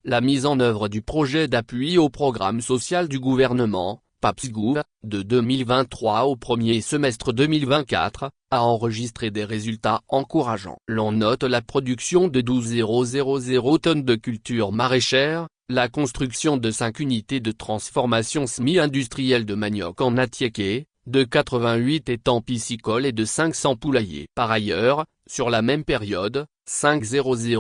la mise en œuvre du projet d'appui au programme social du gouvernement, PAPSGouv, de 2023 au premier semestre 2024, a enregistré des résultats encourageants. L'on note la production de 12,000 tonnes de cultures maraîchères, la construction de 5 unités de transformation semi-industrielle de manioc en Atiéké, de 88 étangs piscicoles et de 500 poulaillers. Par ailleurs, sur la même période, 5,000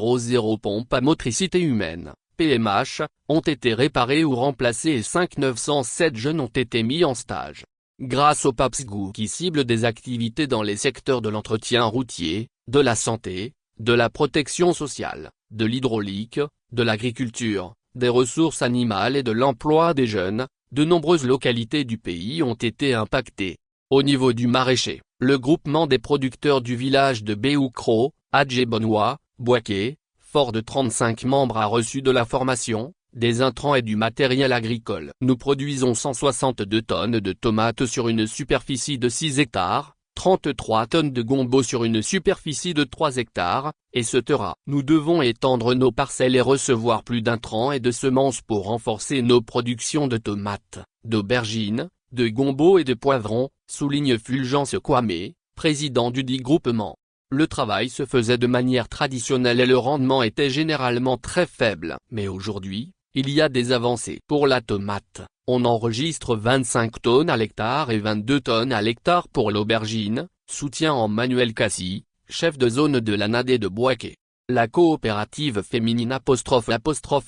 pompes à motricité humaine, PMH, ont été réparées ou remplacées et 5,907 jeunes ont été mis en stage. Grâce au PAPSGouv qui cible des activités dans les secteurs de l'entretien routier, de la santé, de la protection sociale, de l'hydraulique, de l'agriculture, des ressources animales et de l'emploi des jeunes, de nombreuses localités du pays ont été impactées. Au niveau du maraîcher, le groupement des producteurs du village de Béoukro, Adjébonnois, Bouaké, fort de 35 membres a reçu de la formation, des intrants et du matériel agricole. Nous produisons 162 tonnes de tomates sur une superficie de 6 hectares, 33 tonnes de gombo sur une superficie de 3 hectares, etc. Nous devons étendre nos parcelles et recevoir plus d'intrants et de semences pour renforcer nos productions de tomates, d'aubergines, de gombo et de poivrons, souligne Fulgence Kwame, président du dit groupement. Le travail se faisait de manière traditionnelle et le rendement était généralement très faible. Mais aujourd'hui, il y a des avancées. Pour la tomate, on enregistre 25 tonnes à l'hectare et 22 tonnes à l'hectare pour l'aubergine, soutient Emmanuel Cassi, chef de zone de la Nadé de Bouaké. La coopérative féminine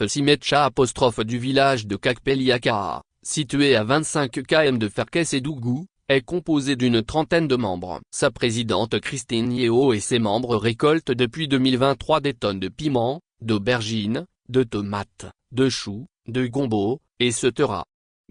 Simetcha du village de Kakpeliaka, situé à 25 km de Ferkès et Dougou, est composée d'une trentaine de membres. Sa présidente Christine Yeo et ses membres récoltent depuis 2023 des tonnes de piments, d'aubergines, de tomates, de choux, de gombo, etc.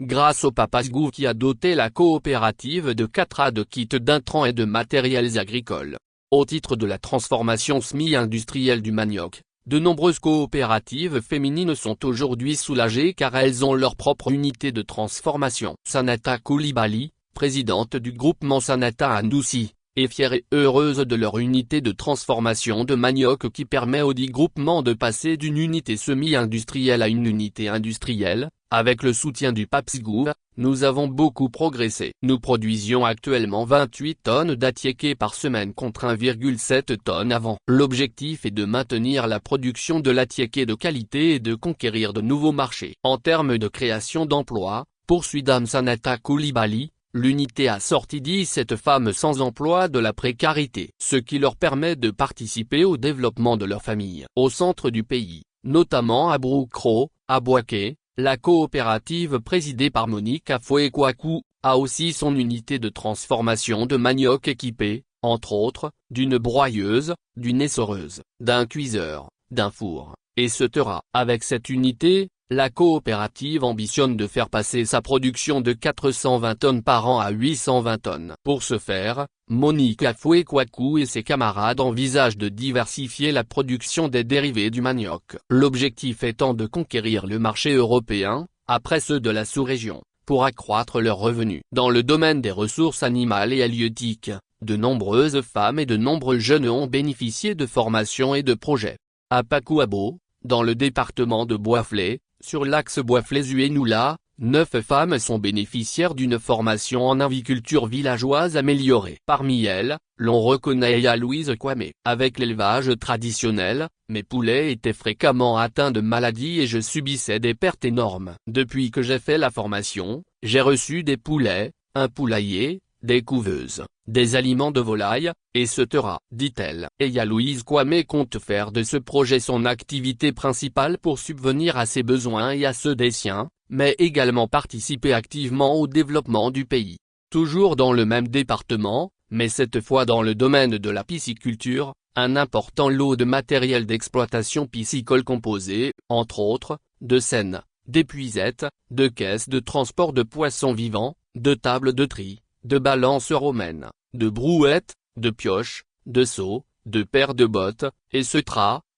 Grâce au PAPSGouv qui a doté la coopérative de 4 de kits d'intrants et de matériels agricoles. Au titre de la transformation semi-industrielle du manioc, de nombreuses coopératives féminines sont aujourd'hui soulagées car elles ont leur propre unité de transformation. Sanata Koulibaly, présidente du groupement Sanata Anoussi, est fière et heureuse de leur unité de transformation de manioc qui permet au dit groupement de passer d'une unité semi-industrielle à une unité industrielle. Avec le soutien du PAPSGouv, nous avons beaucoup progressé. Nous produisions actuellement 28 tonnes d'Atiéké par semaine contre 1,7 tonnes avant. L'objectif est de maintenir la production de l'Atiéké de qualité et de conquérir de nouveaux marchés. En termes de création d'emplois, poursuit Dame Sanata Koulibaly, l'unité a sorti 17 femmes sans emploi de la précarité, ce qui leur permet de participer au développement de leur famille. Au centre du pays, notamment à Broukro, à Bouaké, la coopérative présidée par Monique Afoué-Kouakou, a aussi son unité de transformation de manioc équipée, entre autres, d'une broyeuse, d'une essoreuse, d'un cuiseur, d'un four, etc. Avec cette unité, la coopérative ambitionne de faire passer sa production de 420 tonnes par an à 820 tonnes. Pour ce faire, Monique Afoué-Kouakou et ses camarades envisagent de diversifier la production des dérivés du manioc. L'objectif étant de conquérir le marché européen, après ceux de la sous-région, pour accroître leurs revenus. Dans le domaine des ressources animales et halieutiques, de nombreuses femmes et de nombreux jeunes ont bénéficié de formations et de projets. À Pakouabo, dans le département de Bouaflé, sur l'axe Bouaflé-Zuénoula, 9 femmes sont bénéficiaires d'une formation en aviculture villageoise améliorée. Parmi elles, l'on reconnaît Louise Kwame. Avec l'élevage traditionnel, mes poulets étaient fréquemment atteints de maladies et je subissais des pertes énormes. Depuis que j'ai fait la formation, j'ai reçu des poulets, un poulailler, des couveuses, des aliments de volaille, etc. dit-elle. Louise Kwame compte faire de ce projet son activité principale pour subvenir à ses besoins et à ceux des siens, mais également participer activement au développement du pays. Toujours dans le même département, mais cette fois dans le domaine de la pisciculture, un important lot de matériel d'exploitation piscicole composé, entre autres, de seines, d'épuisettes, de caisses de transport de poissons vivants, de tables de tri, de balances romaines, de brouettes, de pioches, de seaux, de paires de bottes, etc.,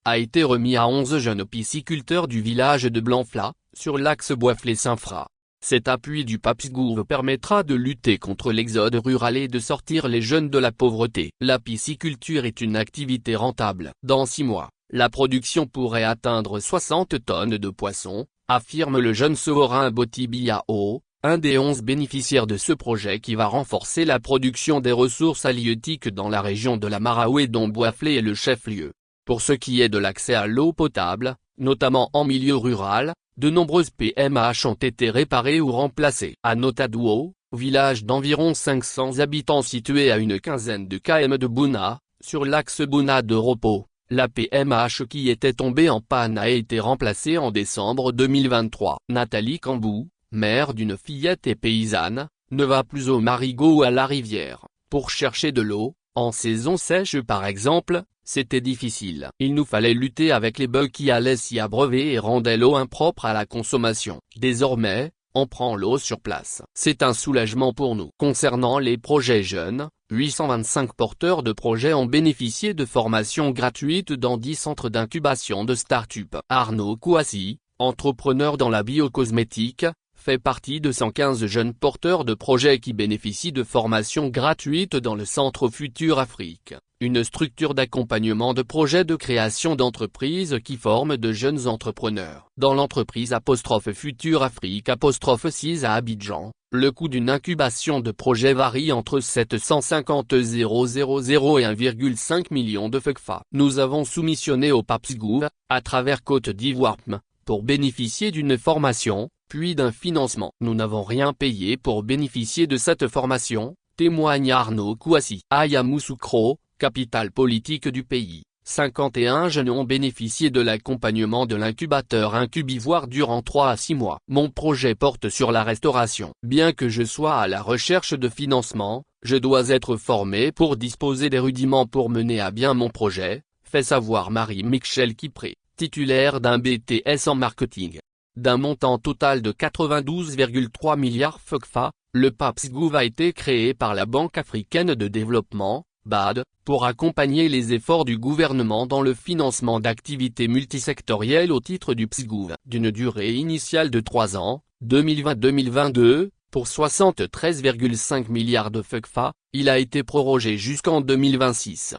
a été remis à 11 jeunes pisciculteurs du village de Blanfla, sur l'axe Bouaflé-Saint-Fra. Cet appui du PAPSGouv permettra de lutter contre l'exode rural et de sortir les jeunes de la pauvreté. La pisciculture est une activité rentable. Dans 6 mois, la production pourrait atteindre 60 tonnes de poissons, affirme le jeune souverain Boti Biao, un des 11 bénéficiaires de ce projet qui va renforcer la production des ressources halieutiques dans la région de la Maraoué dont Bouaflé est le chef-lieu. Pour ce qui est de l'accès à l'eau potable, notamment en milieu rural, de nombreuses PMH ont été réparées ou remplacées. À Notadouo, village d'environ 500 habitants situé à une quinzaine de km de Bouna, sur l'axe Bouna de Ropo, la PMH qui était tombée en panne a été remplacée en décembre 2023. Nathalie Cambou, mère d'une fillette et paysanne, ne va plus au marigot ou à la rivière, pour chercher de l'eau. En saison sèche par exemple, c'était difficile. Il nous fallait lutter avec les bœufs qui allaient s'y abreuver et rendaient l'eau impropre à la consommation. Désormais, on prend l'eau sur place. C'est un soulagement pour nous. Concernant les projets jeunes, 825 porteurs de projets ont bénéficié de formations gratuites dans 10 centres d'incubation de start-up. Arnaud Kouassi, entrepreneur dans la biocosmétique, fait partie de 115 jeunes porteurs de projets qui bénéficient de formations gratuites dans le Centre Futur Afrique, une structure d'accompagnement de projets de création d'entreprises qui forme de jeunes entrepreneurs. Dans l'entreprise Futur Afrique 6 à Abidjan, le coût d'une incubation de projet varie entre 750 000 et 1,5 million de FECFA. Nous avons soumissionné au PAPSGouv, à travers Côte d'Ivoire, pour bénéficier d'une formation, puis d'un financement. Nous n'avons rien payé pour bénéficier de cette formation, témoigne Arnaud Kouassi. À Yamoussoukro, capitale politique du pays, 51 jeunes ont bénéficié de l'accompagnement de l'incubateur Incubivoire durant 3 à 6 mois. Mon projet porte sur la restauration. Bien que je sois à la recherche de financement, je dois être formé pour disposer des rudiments pour mener à bien mon projet, fait savoir Marie-Michel Kipré, titulaire d'un BTS en marketing. D'un montant total de 92,3 milliards FECFA, le PAPSGouv a été créé par la Banque africaine de développement, BAD, pour accompagner les efforts du gouvernement dans le financement d'activités multisectorielles au titre du PSGouv. D'une durée initiale de 3 ans, 2020-2022, pour 73,5 milliards de FECFA, il a été prorogé jusqu'en 2026.